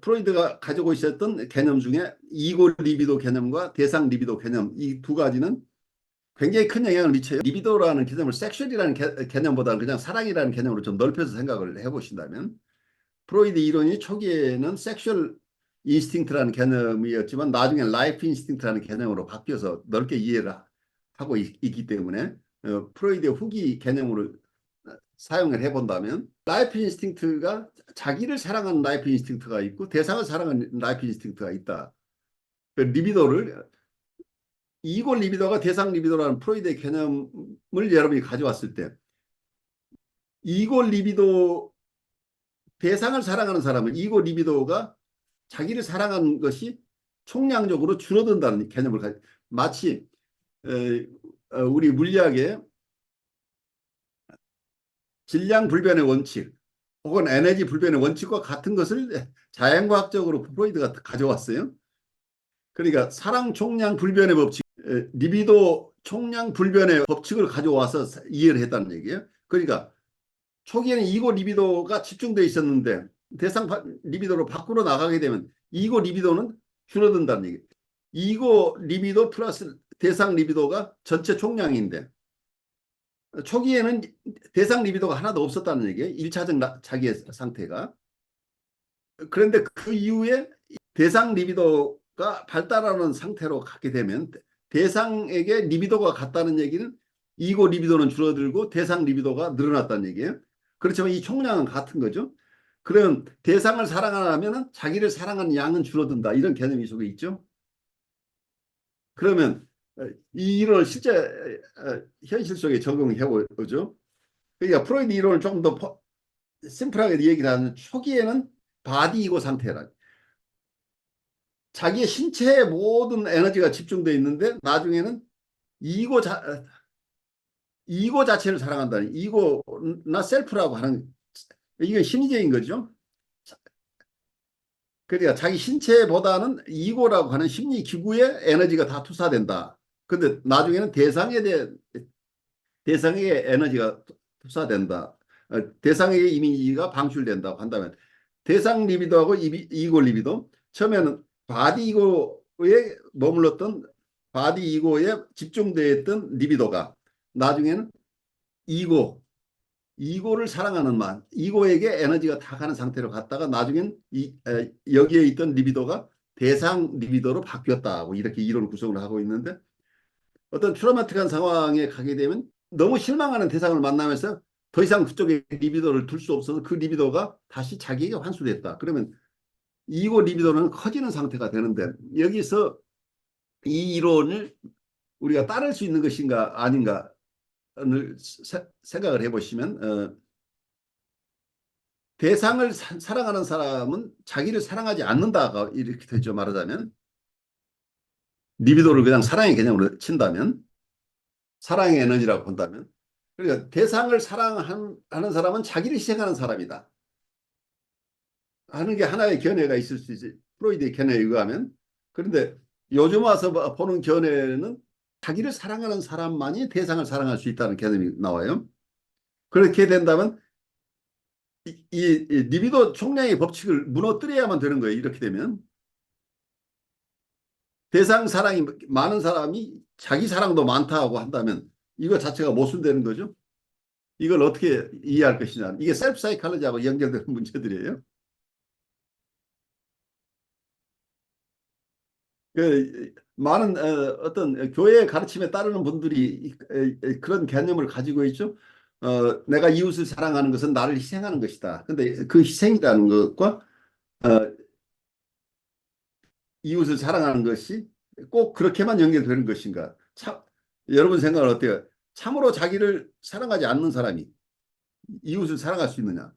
프로이드가 가지고 있었던 개념 중에 이고 리비도 개념과 대상 리비도 개념, 이 두 가지는 굉장히 큰 영향을 미쳐요. 리비도라는 개념을 섹슈얼이라는 개념보다는 그냥 사랑이라는 개념으로 좀 넓혀서 생각을 해보신다면, 프로이드 이론이 초기에는 섹슈얼 인스팅트라는 개념이었지만 나중에 라이프 인스팅트라는 개념으로 바뀌어서 넓게 이해를 하고 있기 때문에 프로이드의 후기 개념으로 사용을 해본다면, 라이프 인스팅트가 자기를 사랑하는 라이프 인스팅트가 있고 대상을 사랑하는 라이프 인스팅트가 있다. 그 리비도를, 이골 리비도가 대상 리비도라는 프로이드의 개념을 여러분이 가져왔을 때, 이골 리비도, 대상을 사랑하는 사람은 이골 리비도가 자기를 사랑하는 것이 총량적으로 줄어든다는 개념을 마치 우리 물리학의 질량 불변의 원칙 혹은 에너지 불변의 원칙과 같은 것을 자연과학적으로 프로이드가 가져왔어요. 그러니까 사랑 총량 불변의 법칙, 리비도 총량 불변의 법칙을 가져와서 이해를 했다는 얘기예요. 그러니까 초기에는 이고 리비도가 집중되어 있었는데 대상 리비도로 밖으로 나가게 되면 이고 리비도는 줄어든다는 얘기예요. 이고 리비도 플러스 대상 리비도가 전체 총량인데 초기에는 대상 리비도가 하나도 없었다는 얘기예요. 1차적 자기의 상태가. 그런데 그 이후에 대상 리비도가 발달하는 상태로 가게 되면 대상에게 리비도가 같다는 얘기는 이고 리비도는 줄어들고 대상 리비도가 늘어났다는 얘기예요. 그렇지만 이 총량은 같은 거죠. 그럼 대상을 사랑하려면 자기를 사랑하는 양은 줄어든다. 이런 개념이 속에 있죠. 그러면 이 이론을 실제 현실 속에 적용해 보죠. 그러니까 프로이드 이론을 조금 더 심플하게 얘기를 하면 초기에는 바디 이고 상태라. 자기의 신체의 모든 에너지가 집중되어 있는데 나중에는 이고 이고 자체를 사랑한다는, 이고나 셀프라고 하는, 이게 심리적인 거죠. 그러니까 자기 신체보다는 이고라고 하는 심리 기구에 에너지가 다 투사된다. 근데 나중에는 대상에게 에너지가 투사된다. 대상에게 이미지가 방출된다고 한다면 대상 리비도하고 이고 리비도, 처음에는 바디 이고에 머물렀던, 바디 이고에 집중되어 있던 리비도가 나중에는 이고, 이고를 사랑하는 만, 이고에게 에너지가 다 가는 상태로 갔다가 나중엔 여기에 있던 리비도가 대상 리비도로 바뀌었다고 이렇게 이론 구성을 하고 있는데, 어떤 트라우마틱한 상황에 가게 되면 너무 실망하는 대상을 만나면서 더 이상 그쪽에 리비도를 둘 수 없어서 그 리비도가 다시 자기에게 환수됐다. 그러면 이고 리비도는 커지는 상태가 되는데, 여기서 이 이론을 우리가 따를 수 있는 것인가 아닌가를 생각을 해보시면, 대상을 사랑하는 사람은 자기를 사랑하지 않는다가 이렇게 되죠. 말하자면 리비도를 그냥 사랑의 개념으로 친다면, 사랑의 에너지라고 본다면, 그러니까 대상을 사랑하는 사람은 자기를 희생하는 사람이다 하는 게 하나의 견해가 있을 수 있지, 프로이드의 견해에 의하면. 그런데 요즘 와서 보는 견해는 자기를 사랑하는 사람만이 대상을 사랑할 수 있다는 개념이 나와요. 그렇게 된다면 이 리비도 총량의 법칙을 무너뜨려야만 되는 거예요. 이렇게 되면 대상 사랑이 많은 사람이 자기 사랑도 많다고 한다면 이거 자체가 모순되는 거죠. 이걸 어떻게 이해할 것이냐. 이게 셀프 사이칼로지하고 연결되는 문제들이에요. 그 많은 어떤 교회의 가르침에 따르는 분들이 그런 개념을 가지고 있죠. 내가 이웃을 사랑하는 것은 나를 희생하는 것이다. 근데 그 희생이라는 것과 이웃을 사랑하는 것이 꼭 그렇게만 연결되는 것인가? 여러분 생각은 어때요? 참으로 자기를 사랑하지 않는 사람이 이웃을 사랑할 수 있느냐?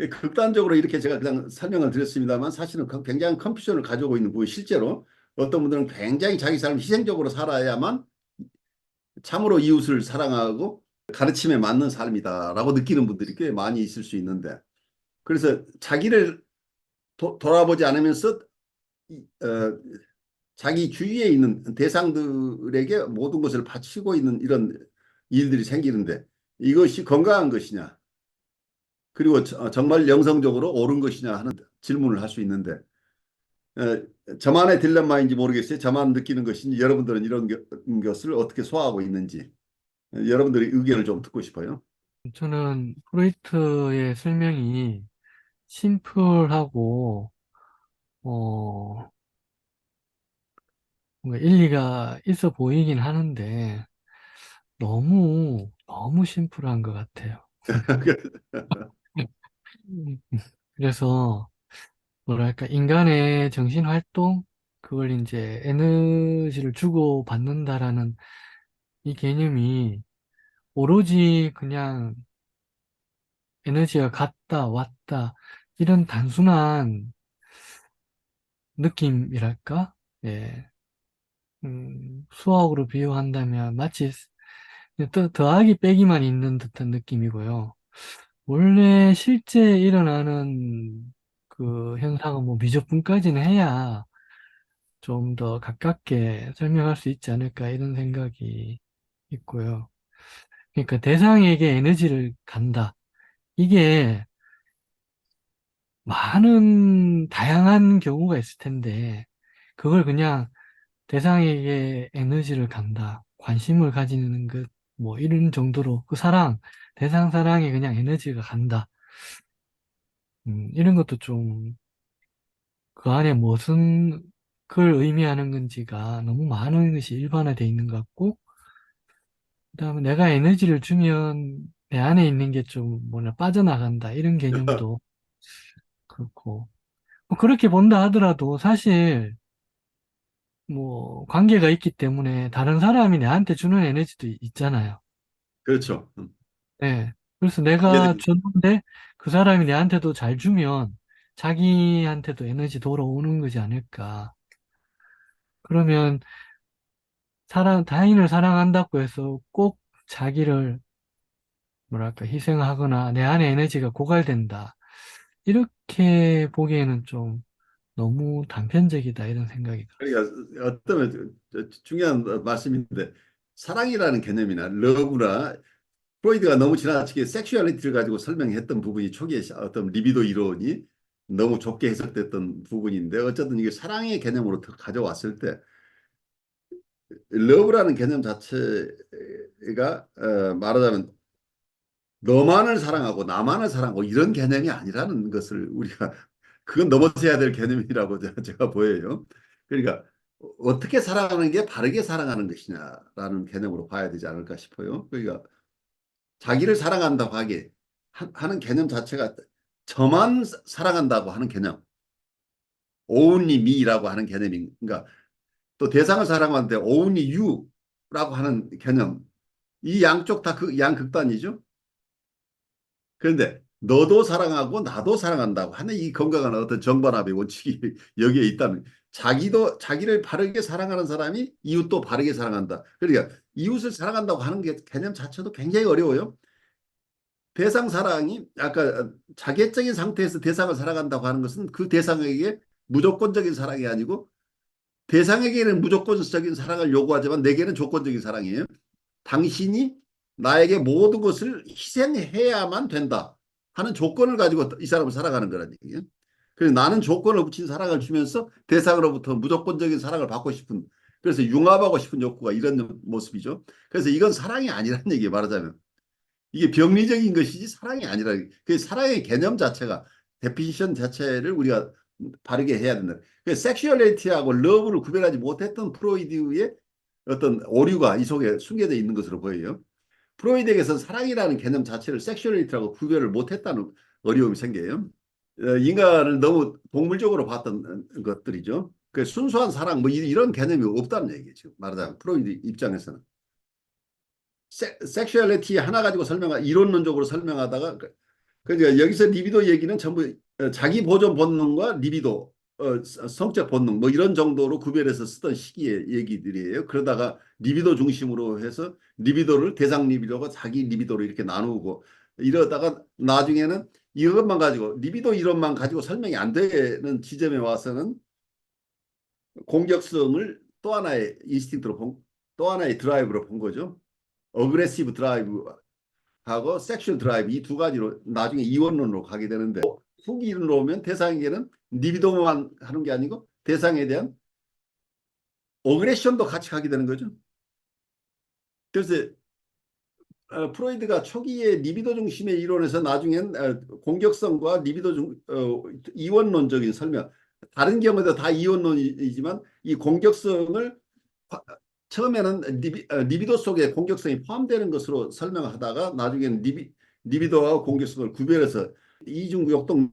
극단적으로 이렇게 제가 그냥 설명을 드렸습니다만 사실은 굉장히 컨퓨전을 가지고 있는 부분, 실제로 어떤 분들은 굉장히 자기 삶을 희생적으로 살아야만 참으로 이웃을 사랑하고 가르침에 맞는 삶이다라고 느끼는 분들이 꽤 많이 있을 수 있는데, 그래서 자기를 돌아보지 않으면서 어, 자기 주위에 있는 대상들에게 모든 것을 바치고 있는 이런 일들이 생기는데 이것이 건강한 것이냐? 그리고 정말 영성적으로 옳은 것이냐 하는 질문을 할 수 있는데 저만의 딜레마인지 모르겠어요. 저만 느끼는 것인지 여러분들은 이런 것을 어떻게 소화하고 있는지 여러분들의 의견을 좀 듣고 싶어요. 저는 프로이트의 설명이 심플하고, 어, 뭔가 일리가 있어 보이긴 하는데, 너무 심플한 것 같아요. 그래서, 뭐랄까, 인간의 정신 활동, 그걸 이제 에너지를 주고 받는다라는 이 개념이 오로지 그냥 에너지가 갔다 왔다, 이런 단순한 느낌이랄까? 예. 수학으로 비유한다면 마치 더하기 빼기만 있는 듯한 느낌이고요. 원래 실제 일어나는 그 현상은 뭐 미적분까지는 해야 좀 더 가깝게 설명할 수 있지 않을까 이런 생각이 있고요. 그러니까 대상에게 에너지를 간다. 이게 많은 다양한 경우가 있을 텐데 그걸 그냥 대상에게 에너지를 간다. 관심을 가지는 것, 뭐, 이런 정도로 그 사랑, 대상 사랑에 그냥 에너지가 간다. 이런 것도 좀 그 안에 무슨 걸 의미하는 건지가 너무 많은 것이 일반화되어 있는 것 같고, 그다음에 내가 에너지를 주면 내 안에 있는 게 좀 뭐냐, 빠져나간다. 이런 개념도 그렇고. 뭐 그렇게 본다 하더라도 사실 뭐 관계가 있기 때문에 다른 사람이 내한테 주는 에너지도 있잖아요. 그렇죠. 네. 그래서 내가 이해됩니다. 줬는데 그 사람이 내한테도 잘 주면 자기한테도 에너지 돌아오는 거지 않을까. 그러면 타인을 사랑한다고 해서 꼭 자기를 뭐랄까 희생하거나 내 안에 에너지가 고갈된다. 이렇게 보기에는 좀 너무 단편적이다 이런 생각이 들었어요. 그러니까 어떤 중요한 말씀인데 사랑이라는 개념이나 러브나 프로이드가 너무 지나치게 섹슈얼리티를 가지고 설명했던 부분이 초기에 어떤 리비도 이론이 너무 좁게 해석됐던 부분인데 어쨌든 이게 사랑의 개념으로 가져왔을 때 러브라는 개념 자체가 말하자면 너만을 사랑하고 나만을 사랑하고 이런 개념이 아니라는 것을 우리가 그건 넘어서야 될 개념이라고 제가 보여요. 그러니까 어떻게 사랑하는 게 바르게 사랑하는 것이냐라는 개념으로 봐야 되지 않을까 싶어요. 그러니까 자기를 사랑한다고 하는 개념 자체가 저만 사랑한다고 하는 개념, only me라고 하는 개념인가 또 대상을 사랑하는데 only you라고 하는 개념 이 양쪽 다 그 양극단이죠. 그런데 너도 사랑하고 나도 사랑한다고 하는 이 건강한 어떤 정반합의 원칙이 여기에 있다면 자기를 바르게 사랑하는 사람이 이웃도 바르게 사랑한다. 그러니까 이웃을 사랑한다고 하는 게 개념 자체도 굉장히 어려워요. 대상 사랑이 아까 자객적인 상태에서 대상을 사랑한다고 하는 것은 그 대상에게 무조건적인 사랑이 아니고 대상에게는 무조건적인 사랑을 요구하지만 내게는 조건적인 사랑이에요. 당신이 나에게 모든 것을 희생해야만 된다 하는 조건을 가지고 이 사람을 살아가는 거란 얘기예요. 그래서 나는 조건을 붙인 사랑을 주면서 대상으로부터 무조건적인 사랑을 받고 싶은 그래서 융합하고 싶은 욕구가 이런 모습이죠. 그래서 이건 사랑이 아니라는 얘기예요. 말하자면. 이게 병리적인 것이지 사랑이 아니라 그 사랑의 개념 자체가 데피니션 자체를 우리가 바르게 해야 된다. 그 섹슈얼리티하고 러브를 구별하지 못했던 프로이드의 어떤 오류가 이 속에 숨겨져 있는 것으로 보여요. 프로이드에게서 사랑이라는 개념 자체를 섹슈얼리티라고 구별을 못했다는 어려움이 생겨요. 인간을 너무 동물적으로 봤던 것들이죠. 그 순수한 사랑 뭐 이런 개념이 없다는 얘기죠. 말하자면 프로이드 입장에서는. 섹슈얼리티 하나 가지고 이론론적으로 설명하다가 그러니까 여기서 리비도 얘기는 전부 자기 보존 본능과 리비도 성적 본능 뭐 이런 정도로 구별해서 쓰던 시기의 얘기들이에요. 그러다가 리비도 중심으로 해서 리비도를 대상 리비도가 자기 리비도로 이렇게 나누고 이러다가 나중에는 이것만 가지고 리비도 이론만 가지고 설명이 안 되는 지점에 와서는 공격성을 또 하나의 인스팅트로 또 하나의 드라이브로 본 거죠. 어그레시브 드라이브 하고 섹슈얼 드라이브 이 두 가지로 나중에 이원론으로 가게 되는데 후기 이론으로 오면 대상에게는 리비도만 하는 게 아니고 대상에 대한 어그레션도 같이 가게 되는 거죠. 그래서 프로이드가 초기에 리비도 중심의 이론에서 나중엔 공격성과 리비도 이원론적인 설명 다른 경우도 다 이원론이지만 이 공격성을 처음에는 리비도 속에 공격성이 포함되는 것으로 설명하다가 나중에는 리비도와 공격성을 구별해서 이중역동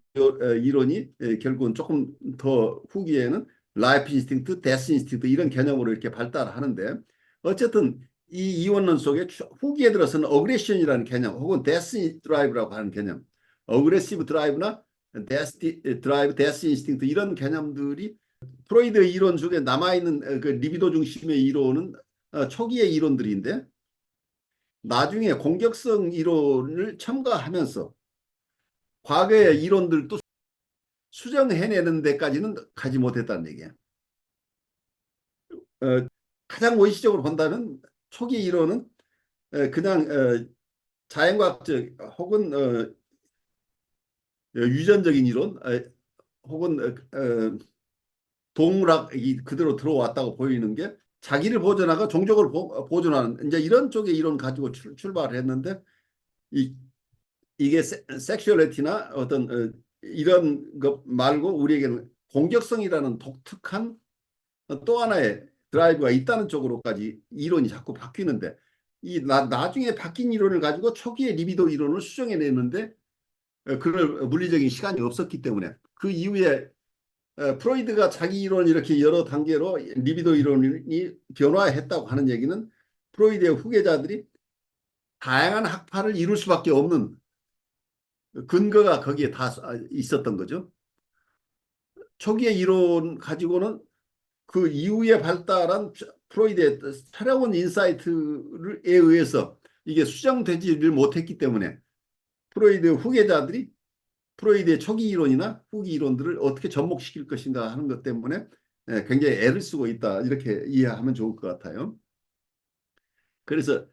이론이 결국은 조금 더 후기에는 라이프 인스팅트, 데스 인스팅트 이런 개념으로 이렇게 발달하는데 어쨌든 이 이원론 속에 후기에 들어서는 어그레션이라는 개념 혹은 데스 드라이브라고 하는 개념 어그레시브 드라이브나 데스 드라이브, 데스 인스팅트 이런 개념들이 프로이드 이론 중에 남아있는 그 리비도 중심의 이론은 초기의 이론들인데 나중에 공격성 이론을 첨가하면서 과거의 이론들도 수정해내는 데까지는 가지 못했다는 얘기예요. 가장 원시적으로 본다면 초기 이론은 그냥 자연과학적 혹은 유전적인 이론 혹은 동물학이 그대로 들어왔다고 보이는 게 자기를 보존하고 종족을 보존하는 이제 이런 쪽의 이론 가지고 출발을 했는데 이게 섹슈얼리티나 어떤 이런 것 말고 우리에게는 공격성이라는 독특한 또 하나의 드라이브가 있다는 쪽으로까지 이론이 자꾸 바뀌는데 이 나중에 바뀐 이론을 가지고 초기의 리비도 이론을 수정해내는데 그럴 물리적인 시간이 없었기 때문에 그 이후에 프로이드가 자기 이론 이렇게 여러 단계로 리비도 이론이 변화했다고 하는 얘기는 프로이드의 후계자들이 다양한 학파를 이룰 수밖에 없는 근거가 거기에 다 있었던 거죠. 초기의 이론 가지고는 그 이후에 발달한 프로이드의 새로운 인사이트에 의해서 이게 수정되지를 못했기 때문에 프로이드 후계자들이 프로이드의 초기 이론이나 후기 이론들을 어떻게 접목시킬 것인가 하는 것 때문에 굉장히 애를 쓰고 있다 이렇게 이해하면 좋을 것 같아요. 그래서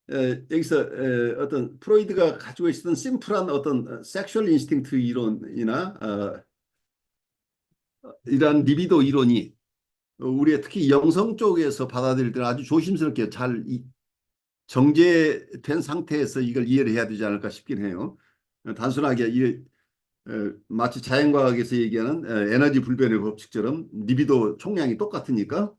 여기서 어떤 프로이드가 가지고 있었던 심플한 어떤 섹슈얼 인스팅트 이론이나 이러한 리비도 이론이 우리의 특히 영성 쪽에서 받아들일 때는 아주 조심스럽게 잘 정제된 상태에서 이걸 이해를 해야 되지 않을까 싶긴 해요. 단순하게 마치 자연과학에서 얘기하는 에너지 불변의 법칙처럼 리비도 총량이 똑같으니까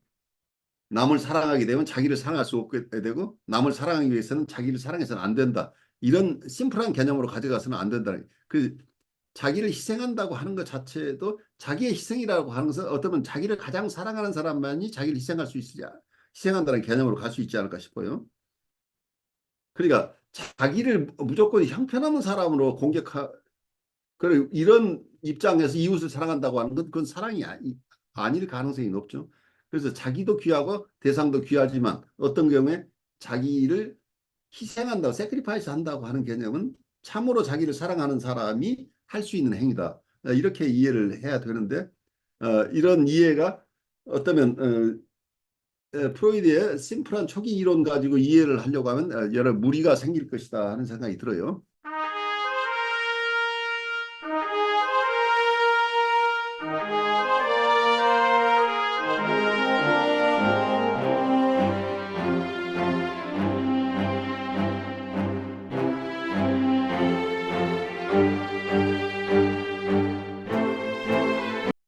남을 사랑하게 되면 자기를 사랑할 수 없게 되고 남을 사랑하기 위해서는 자기를 사랑해서는 안 된다. 이런 심플한 개념으로 가져가서는 안 된다. 그 자기를 희생한다고 하는 것 자체도 자기의 희생이라고 하는 것은 어쩌면 자기를 가장 사랑하는 사람만이 자기를 희생할 수 있으냐, 희생한다는 개념으로 갈 수 있지 않을까 싶어요. 그러니까 자기를 무조건 형편없는 사람으로 그리고 이런 입장에서 이웃을 사랑한다고 하는 건 그건 사랑이 아닐 가능성이 높죠. 그래서 자기도 귀하고 대상도 귀하지만 어떤 경우에 자기를 희생한다고 세크리파이스 한다고 하는 개념은 참으로 자기를 사랑하는 사람이 할 수 있는 행위다. 이렇게 이해를 해야 되는데 이런 이해가 어쩌면 프로이드의 심플한 초기 이론 가지고 이해를 하려고 하면 여러 무리가 생길 것이다 하는 생각이 들어요.